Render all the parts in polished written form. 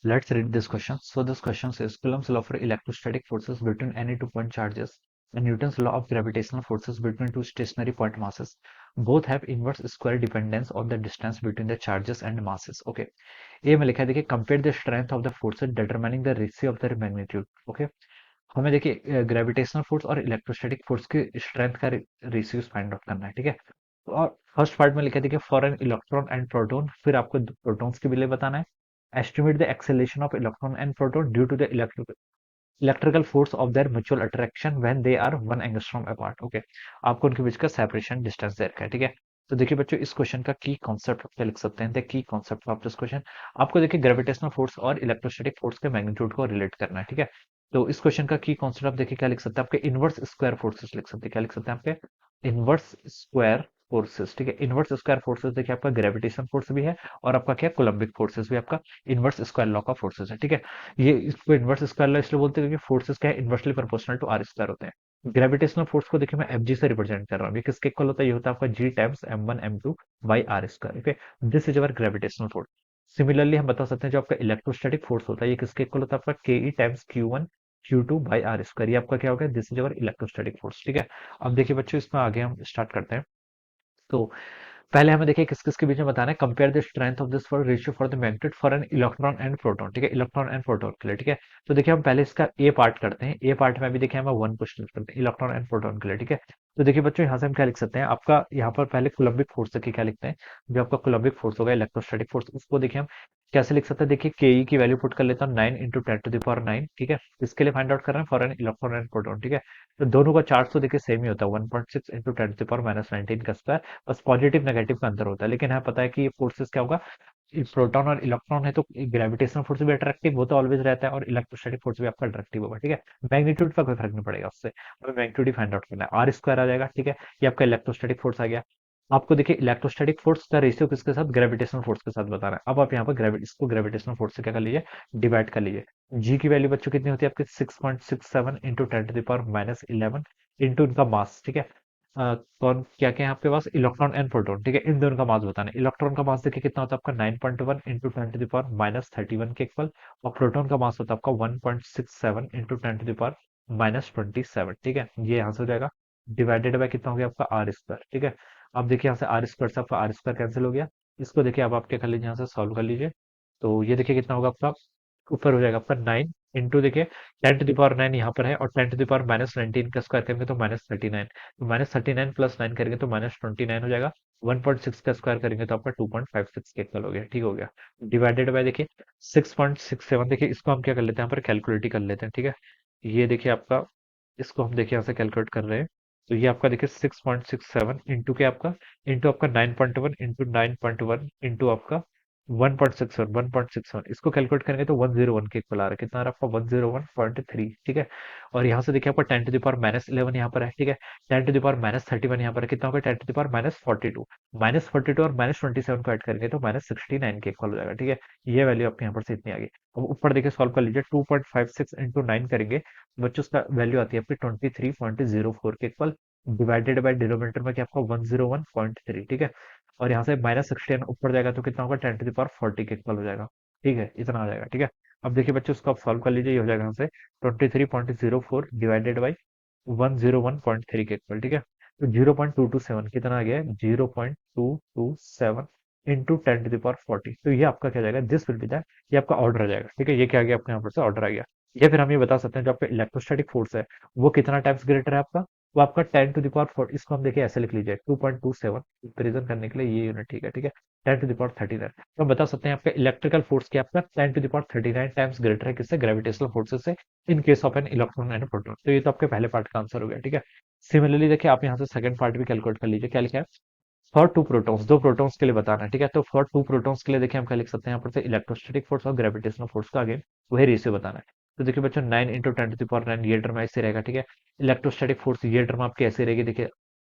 Let's read this question. So this question says Coulomb's law for electrostatic forces between any two point charges and Newton's law of gravitational forces between two stationary point masses both have inverse square dependence on the distance between the charges and masses. Okay. ये में लिखा है देखिए compare the strength of the forces determining the ratio of their magnitude. Okay. हमें देखिए gravitational force और electrostatic force की strength का रेशियो फाइंड आउट करना है, ठीक है। और फर्स्ट पार्ट में लिखा है देखिए for an electron and proton, फिर आपको प्रोटॉन्स की वैल्यू बताना है। Estimate the acceleration of electron and proton due to the electrical force of their mutual attraction when they are 1 angstrom apart. Okay, आपको उनके बीच का सेपरेशन डिस्टेंस दे रखा है, ठीक है। तो देखिए बच्चों, इस क्वेश्चन का की कॉन्सेप्ट आप क्या लिख सकते हैं, the key concept of this question. आपको देखिए ग्रेविटेशनल फोर्स और इलेक्ट्रोस्टैटिक फोर्स के मैग्नीट्यूड को रिलेट करना है, ठीक है। तो इस क्वेश्चन का की कॉन्सेप्ट आप देखिए क्या लिख सकते हैं, आपके इनवर्स स्क्वायर फोर्सेस लिख सकते हैं। क्या लिख सकते हैं आपके इनवर्स स्क्वायर फोर्सेस, ठीक है। इनवर्स स्क्वायर फोर्सेस देखिए आपका ग्रेविटेशन फोर्स भी है और आपका क्या कूलम्बिक फोर्सेस भी आपका इनवर्स स्क्वायर लॉ का फोर्सेस है, ठीक है। ये इसको इनवर्स स्क्वायर लॉ इसलिए बोलते हैं क्योंकि फोर्सेस क्या है, inversely proportional to r square होते हैं। ग्रेविटेशनल फोर्स को देखिए मैं एफ जी से रिप्रेजेंट कर रहा हूँ। ये किसके इक्वल होता है, ये होता है आपका G times M one M two by R square. Okay, this is our gravitational force. Similarly हम बता सकते हैं जो आपका इलेक्ट्रोस्टैटिक फोर्स होता है ये किसके इक्वल होता है, आपका K E times Q one Q two by R square. ये आपका क्या होगा, this is our electrostatic force, ठीक है। अब देखिए बच्चों, इसमें आगे हम स्टार्ट करते हैं। तो पहले हमें देखिए किस किस के बीच में बताना है, compare the strength of this for ratio for the magnetic for an electron and proton, ठीक है। इलेक्ट्रॉन एंड प्रोटॉन के लिए, ठीक है। तो देखिए हम पहले इसका ए पार्ट करते हैं। ए पार्ट में भी देखिए हम वन क्वेश्चन करते हैं इलेक्ट्रॉन एंड प्रोटॉन के लिए, ठीक है। तो देखिए बच्चों, यहाँ से हम क्या लिख सकते हैं, आपका यहाँ पर पहले कुलम्बिक फोर्स देखिए क्या लिखते हैं। जो आपका कुलम्बिक फोर्स होगा इलेक्ट्रोस्टैटिक फोर्स, उसको देखिए हम कैसे लिख सकते हैं। देखिए के ई की वैल्यू पुट कर लेता हूँ 9 × 10⁹ ठीक है। इसके लिए फाइंड आउट कर रहे हैं for an electron and proton, ठीक है। तो दोनों का चार्ज तो देखिए सेम ही होता है, 1.6 × 10⁻19 का स्क्वायर। बस पॉजिटिव नेगेटिव का अंतर होता है, लेकिन हमें पता है कि ये फोर्सेस क्या होगा, प्रोटॉन और इलेक्ट्रॉन है तो ग्रेविटेशनल फोर्स भी अट्रैक्टिव वो तो ऑलवेज रहता है और इलेक्ट्रोस्टैटिक फोर्स भी आपका अट्रैक्टिव होगा, ठीक है। मैग्नीट्यूड का कोई फर्क नहीं पड़ेगा उससे, हमें मैग्नीट्यूड ही फाइंड आउट करना है। आर स्क्वायर आ जाएगा, ठीक है। ये आपका इलेक्ट्रोस्टैटिक फोर्स आ गया। आपको देखिए इलेक्ट्रोस्टैटिक फोर्स का रेशियो किसके साथ, ग्रेविटेशनल फोर्स के साथ बताना है। अब आप यहाँ पर इसको ग्रेविटेशनल फोर्स से क्या कर लीजिए, डिवाइड कर लीजिए। जी की वैल्यू बच्चों कितनी होती है आपकी, 6.67 इंटू 10⁻11 इंटू इनका मास, ठीक है। कौन क्या क्या है आपके पास, इलेक्ट्रॉन एंड प्रोटॉन, ठीक है। इन दोनों का मास बताना है। इलेक्ट्रॉन का मास देखिए कितना होता है आपका 9.1 इंटू 10⁻31 के इक्वल, और प्रोटॉन का मास होता है आपका 1.67 इंटू 10⁻27, ठीक है। ये यहाँ से हो जाएगा डिवाइडेड बाय कितना हो गया आपका आर स्क्वायर, ठीक है। अब देखिए यहाँ से आर स्क्वायर से आपका आर स्क्वायर कैंसिल हो गया। इसको देखिए अब आप क्या कर लीजिए, यहाँ से सॉल्व कर लीजिए। तो ये देखिए कितना होगा आपका, ऊपर हो जाएगा आपका 9 इंटू देखिए 10⁻9 यहाँ पर है और 10⁻19 का स्क्वायर करेंगे तो -39। तो -39 प्लस 9 करेंगे तो -29 हो जाएगा। 1.6 का स्क्वायर करेंगे तो आपका 2.56 के इक्वल हो गया, ठीक हो गया। डिवाइडेड बाय देखिए 6.67, देखिए इसको हम क्या कर लेते हैं, यहाँ पर कैलकुलेट ही कर लेते हैं, ठीक है। ये देखिए आपका, इसको हम देखिए यहाँ से कैलकुलेट कर रहे हैं। तो ये आपका देखिए 6.67 इंटू क्या आपका, इंटू आपका 9.1 इंटू 9.1 इंटू आपका 1.61 इसको कैलकुलेट करेंगे तो 101 के इक्वल आ रहा है। कितना आ रहा है आपका, 101.3, ठीक है। और यहाँ से देखिए आपका 10⁻11 यहाँ पर है, ठीक है। 10⁻31 यहाँ पर है, कितना होगा 10⁻42, -42 और -27 को ऐड करेंगे तो -69 के इक्वल हो जाएगा, ठीक है। ये वैल्यू आपके यहाँ पर से इतनी आ गई। अब ऊपर देखिए सॉल्व कर लीजिए, 2.56 इंटू 9 करेंगे बच्चों, उसका वैल्यू आती है आपकी 23.04 के इक्वल, डिवाइडेड बाय डिनोमिनेटर में क्या आपका 101.3, ठीक है। और यहाँ से -16 ऊपर जाएगा तो कितना होगा 10⁻40 के इक्वल हो जाएगा, ठीक है। इतना आ जाएगा, ठीक है। अब देखिए बच्चों, उसको आप सॉल्व कर लीजिए, ये हो जाएगा यहाँ से 23.04 डिवाइडेड बाई 101.3 के इक्वल, ठीक है। तो 0.227 कितना आ गया है, 0.227 इंटू 10⁻40। तो ये आपका क्या जाएगा, दिस विल बी दैट, ये आपका ऑर्डर आ जाएगा, ठीक है। ये क्या आ गया आपके यहाँ पर से ऑर्डर आ गया। या फिर हम ये बता सकते हैं जो आपका इलेक्ट्रोस्टैटिक फोर्स है वो कितना टाइम्स ग्रेटर है आपका, वो आपका 10⁻4, इसको हम देखिए ऐसे लिख लीजिए 2.27, कंपेरिजन करने के लिए ये यूनिट ठीक है, ठीक है। 10⁻39, तो हम बता सकते हैं आपका इलेक्ट्रिकल फोर्स की आपका 10⁻39 टाइम्स ग्रेटर है किससे, ग्रेविटेशनल फोर्सेस से, in case of N electron and proton. तो ये तो आपके पहले पार्ट का आंसर हो गया, ठीक है। सिमिलरली देखिए आप यहाँ से सेकंड पार्ट भी कैलकुलेट कर लीजिए, क्या लिखा है, फॉर टू प्रोटॉन्स, दो प्रोटॉन्स के लिए बताना है, ठीक है। तो फॉर टू प्रोटॉन्स के लिए देखिए हम क्या लिख सकते हैं, यहाँ पर से इलेक्ट्रोस्टैटिक फोर्स और ग्रेविटेशनल फोर्स का अगेन वही रेशियो बताना है। तो देखिए बच्चों 9 × 10⁻9 ये टर्म ऐसे रहेगा, ठीक है। इलेक्ट्रोस्टैटिक फोर्स ये टर्म आपकी ऐसे रहेगी, देखिए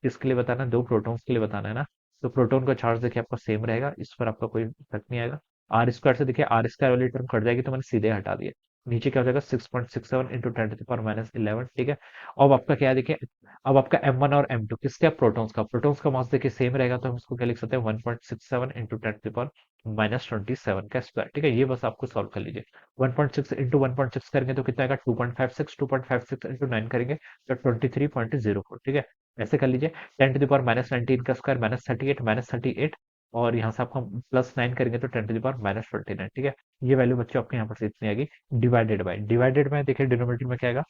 किसके लिए बताना है, दो प्रोटॉन्स के लिए बताना है ना। तो प्रोटॉन का चार्ज देखिए आपका सेम रहेगा, इस पर आपका कोई फर्क नहीं आएगा। आर स्क्वायर से देखिए आर स्क्वायर वाली टर्म कट जाएगी तो मैंने सीधे हटा दिया। नीचे क्या हो जाएगा 6.67 इंटू 10 to the power -11, ठीक है। अब आपका क्या है देखिए, अब आपका M1 और M2 किसके, प्रोटॉन्स का मास देखिए सेम रहेगा, तो हम इसको क्या लिख सकते हैं 1.67 इंटू 10 to the power -27 का स्क्वायर, ठीक है। ये बस आपको सॉल्व कर लीजिए। 1.6 इंटू 1.6 करेंगे तो कितना आएगा 2.56, 2.56 इंटू 9 करेंगे तो 23.04, ठीक है। ऐसे कर लीजिए। 10 to the power -19 का स्क्वायर -38 और यहाँ से आपको +9 करेंगे तो 10 to the power -29, ठीक है। ये वैल्यू बच्चों आपके यहाँ पर से इतनी आएगी। डिवाइडेड बाय देखिए डिनोमिनेटर में क्या आएगा,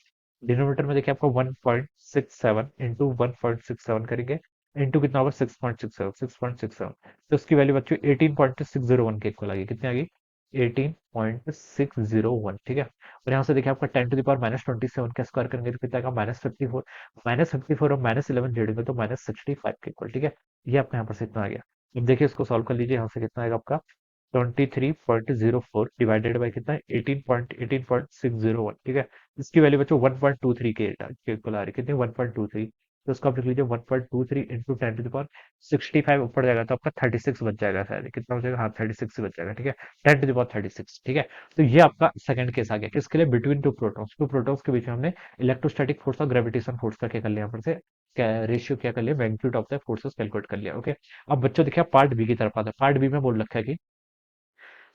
डिनोमिनेटर में देखिए आपको 1.67 इंटू 1.67 करेंगे, इंटू कितना होगा 6.67 तो उसकी वैल्यू बच्चों 18.601 के इक्वल आ गई। कितनी आ गई 18.601, ठीक है। और यहाँ से देखिए आपका 10 to the power -27 का स्क्वायर करेंगे तो कितना आएगा -54, -54 और -11 जोड़ेंगे तो -65 के इक्वल, ठीक है। ये आपका यहाँ पर से इतना आ गया। अब देखिए इसको सॉल्व कर लीजिए, यहाँ से कितना आएगा आपका 23.04 डिवाइडेड बाय कितना है 18.601, ठीक है। इसकी वैल्यू बच्चों 1.23 के इक्वल आ रही है। कितनी 1.23, तो उसको आप लिख लीजिए 1.23 इंटू 10 to the power 65 ऊपर जाएगा तो आपका 36 बच जाएगा, शायद कितना हो जाएगा, हाँ 36 बच जाएगा, ठीक है। 10 to the power 36, ठीक है। तो ये आपका सेकंड केस आ गया, किसके लिए, बिटवीन टू प्रोटॉन्स के बीच में हमने इलेक्ट्रोस्टैटिक फोर्स और ग्रेविटेशन फोर्स का क्या कर लिया, यहाँ पर से रेशियो क्या कर लिया, magnitude of the forces calculate कर लिया, ओके। अब बच्चों देखिए पार्ट बी की तरफ आता है। पार्ट बी में बोल रखा है कि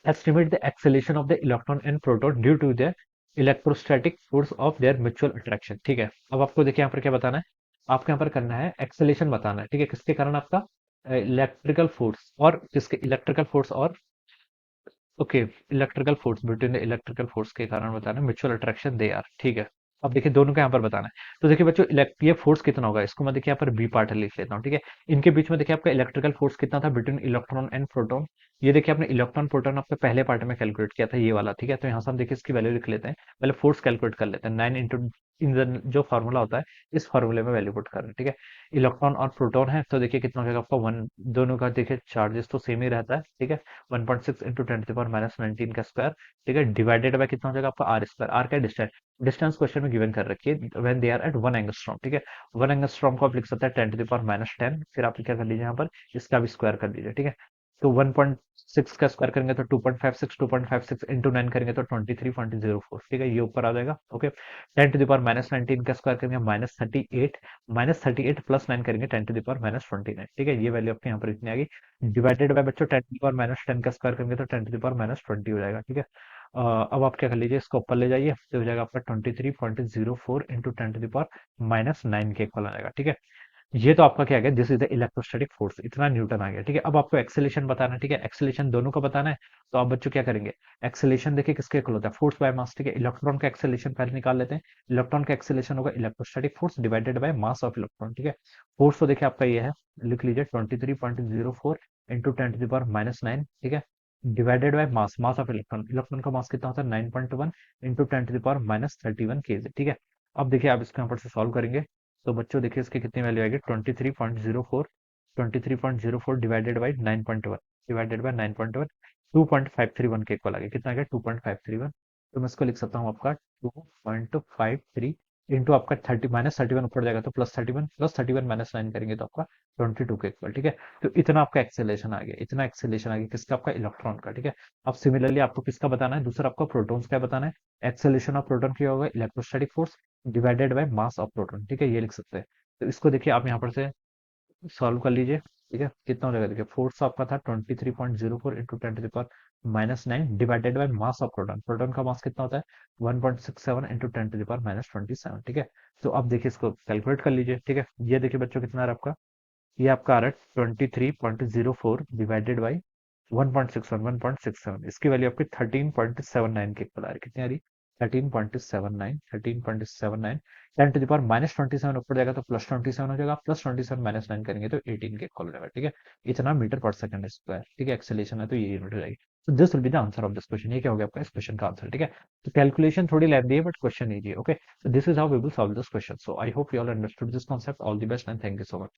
estimate the acceleration of the electron and proton due to the electrostatic force of their mutual attraction, ठीक है। अब आपको देखिए यहाँ पर क्या बताना है, आपको यहाँ पर करना है एक्सेलेशन बताना है, ठीक है, किसके कारण, आपका इलेक्ट्रिकल फोर्स और किसके, इलेक्ट्रिकल फोर्स और okay, electrical force between the electrical force के कारण बताना है, म्यूचुअल अट्रैक्शन दे आर, ठीक है। अब देखिए दोनों का यहाँ पर बताना है, तो देखिए बच्चों ये फोर्स कितना होगा, इसको मैं देखिए यहाँ पर बी पार्ट लिख लेता हूँ, ठीक है। इनके बीच में देखिए आपका इलेक्ट्रिकल फोर्स कितना था बिटवीन इलेक्ट्रॉन एंड प्रोटॉन, ये देखिए आपने इलेक्ट्रॉन प्रोटॉन आपके पहले पार्ट में कैलकुलेट किया था, ये वाला, ठीक है। तो यहाँ से हम देखिए इसकी वैल्यू लिख लेते हैं, पहले फोर्स कैलकुलेट कर लेते हैं, 9 इंटू इन जो फॉर्मूला होता है, इस फॉर्मूले में वैल्यू पुट कर रहे हैं, ठीक है। इलेक्ट्रॉन और प्रोटॉन है तो देखिए कितना हो जाएगा आपका वन, दोनों का देखिए चार्जेस तो सेम ही रहता है, ठीक है। 1.6 इंटू 10 to the power -19 का स्क्वायर, ठीक है, डिवाइडेड बाय कितना हो जाएगा आपका आर स्क्वायर, आर का डिस्टेंस, डिस्टेंस क्वेश्चन में गिवन कर रखी है when they are at 1 angstrom, ठीक है। 1 एंगस्ट्रॉम को आप लिख सकते हैं 10 to the power -10, फिर आप क्या कर लीजिए यहाँ पर इसका भी स्क्वायर कर लीजिए, ठीक है। तो 1.6 का स्क्वायर करेंगे तो 2.56, 2.56 इंटू 9 करेंगे तो 23.04, ठीक है, ये ऊपर आ जाएगा, ओके। 10 to the power -19 का स्क्वायर करेंगे -38, -38 +9 करेंगे 10 to the power -29, ठीक है। ये वैल्यू आपके यहाँ पर इतनी आ गई। डिवाइडेड बाय बच्चों 10 to the power -10 का स्क्वायर करेंगे तो 10 to the power -20 हो जाएगा, ठीक है। अब आप क्या कर लीजिए, इसको ऊपर ले जाइए तो हो जाएगा आपका 23.04 इंटू 10 to the power -9 के इक्वल आ जाएगा, ठीक है। ये तो आपका क्या आ गया, this is the electrostatic force, इतना न्यूटन आ गया, ठीक है। अब आपको एक्सेलेरेशन बताना है, ठीक है, एक्सेलेरेशन दोनों का बताना है। तो आप बच्चों क्या करेंगे, एक्सेलेरेशन देखिए किसके इक्वल होता है, फोर्स बाय मास, ठीक है। इलेक्ट्रॉन का एक्सेलेरेशन पहले निकाल लेते हैं। इलेक्ट्रॉन का एक्सेलेरेशन होगा electrostatic force divided by mass of electron, ठीक है। फोर्स तो देखिए आपका ये है, लिख लीजिए 23.04 इंटू 10 to the power -9, ठीक है, divided by mass, mass of electron, electron का मास कितना होता है 9.1 into 10 to the power -31 kg, ठीक है। अब देखिए आप इसको यहाँ पर से सॉल्व करेंगे तो बच्चों देखिए इसकी कितनी वैल्यू आएगी 23.04 डिवाइडेड बाई 9.1 डिवाइडेड बाई 9.1 2.531 के इक्वल आ गया। कितना आ गया 2.531, तो मैं इसको लिख सकता हूँ आपका 2.53 इंटू आपका 30 -31 ऊपर जाएगा तो +31 -9 करेंगे तो आपका 22 के इक्वल, ठीक है। तो इतना आपका एक्सेलेरेशन आ गया, इतना एक्सेलेरेशन आ गया किसका, आपका इलेक्ट्रॉन का, ठीक है। अब सिमिलरली आपको किसका बताना है, दूसरा आपका प्रोटॉन्स का बताना है। एक्सेलेरेशन ऑफ प्रोटॉन क्या होगा, electrostatic force divided by mass of proton, ठीक है, ये लिख सकते हैं। तो इसको देखिए आप यहाँ पर से सॉल्व कर लीजिए, ठीक है, कितना हो जाएगा देखिए, फोर्स आपका था 23.04 into 10 to the power -9 divided by mass of proton, proton का मास कितना होता है 1.67 इंटू 10 to the power -27, ठीक है। तो अब देखिए इसको कैलकुलेट कर लीजिए, ठीक है। ये देखिए बच्चों कितना आ रहा है आपका, ये आपका आ रहा है 23.04 डिवाइडेड बाई 1.67, इसकी वैल्यू आपकी 13.79 के इक्वल आ रही है। कितनी आ रही 13.79 10 to the power -27 ऊपर जाएगा तो +27 हो जाएगा, +27 -9 करेंगे तो 18 के इक्वल हो जाएगा, ठीक है। इतना मीटर पर सेकंड स्क्वायर, ठीक है, एक्सेलेरेशन है तो ये यूनिट हो जाएगी। तो this will be the answer of this question, ये क्या हो गया आपका इस क्वेश्चन का आंसर, ठीक है। तो कैलकुलेशन थोड़ी लेंथी है बट क्वेश्चन इजी है, okay. So this is how we will solve this question. So I hope you all understood this concept. All the best and thank you so much.